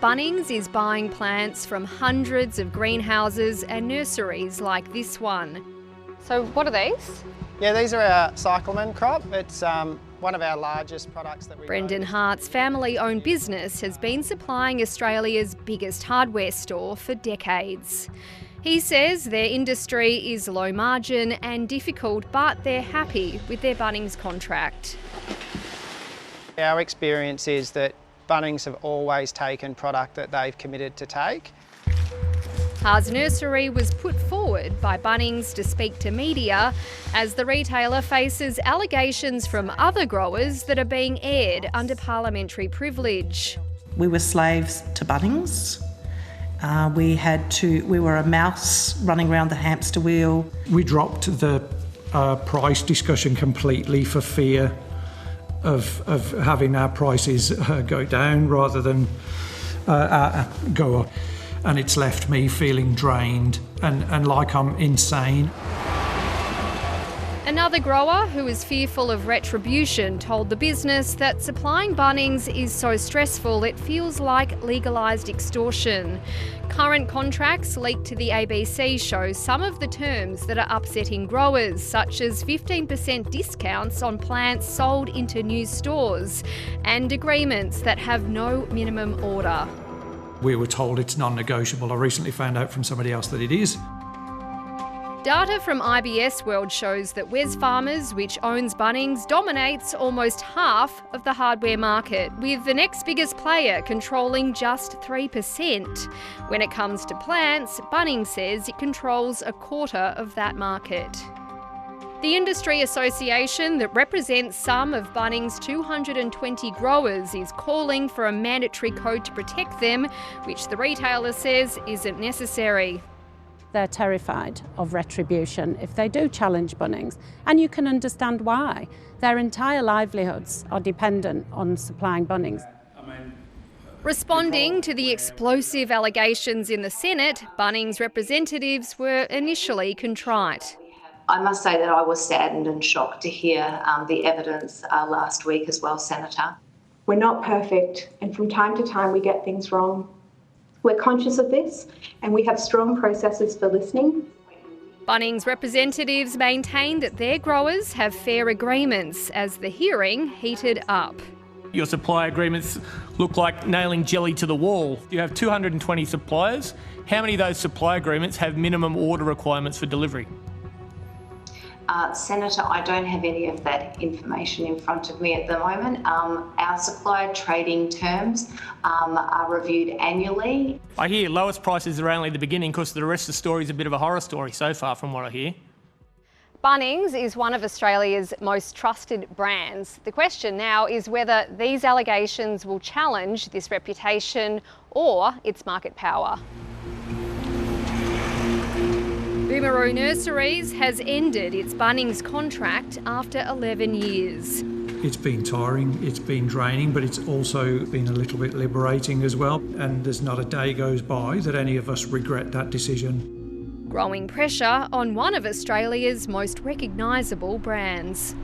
Bunnings is buying plants from hundreds of greenhouses and nurseries like this one. So what are these? Yeah, these are our cyclamen crop. It's one of our largest products that we Brendan Hart's family-owned business has been supplying Australia's biggest hardware store for decades. He says their industry is low margin and difficult, but they're happy with their Bunnings contract. Our experience is that Bunnings have always taken product that they've committed to take. Hart's nursery was put forward by Bunnings to speak to media as the retailer faces allegations from other growers that are being aired under parliamentary privilege. We were slaves to Bunnings. We were a mouse running around the hamster wheel. We dropped the price discussion completely for fear of having our prices go down rather than go up. And it's left me feeling drained and like I'm insane. Another grower who is fearful of retribution told the business that supplying Bunnings is so stressful it feels like legalised extortion. Current contracts leaked to the ABC show some of the terms that are upsetting growers, such as 15% discounts on plants sold into new stores and agreements that have no minimum order. We were told it's non-negotiable. I recently found out from somebody else that it is. Data from IBISWorld shows that Wesfarmers, which owns Bunnings, dominates almost half of the hardware market, with the next biggest player controlling just 3%. When it comes to plants, Bunnings says it controls a quarter of that market. The industry association that represents some of Bunnings' 220 growers is calling for a mandatory code to protect them, which the retailer says isn't necessary. They're terrified of retribution if they do challenge Bunnings, and you can understand why. Their entire livelihoods are dependent on supplying Bunnings. Responding to the explosive allegations in the Senate, Bunnings representatives were initially contrite. I must say that I was saddened and shocked to hear the evidence last week as well, Senator. We're not perfect, and from time to time we get things wrong. We're conscious of this, and we have strong processes for listening. Bunnings representatives maintain that their growers have fair agreements as the hearing heated up. Your supply agreements look like nailing jelly to the wall. You have 220 suppliers. How many of those supply agreements have minimum order requirements for delivery? Senator, I don't have any of that information in front of me at the moment. Our supplier trading terms are reviewed annually. I hear lowest prices are only the beginning because the rest of the story is a bit of a horror story so far from what I hear. Bunnings is one of Australia's most trusted brands. The question now is whether these allegations will challenge this reputation or its market power. Boomeroo Nurseries has ended its Bunnings contract after 11 years. It's been tiring, it's been draining, but it's also been a little bit liberating as well. And there's not a day goes by that any of us regret that decision. Growing pressure on one of Australia's most recognisable brands.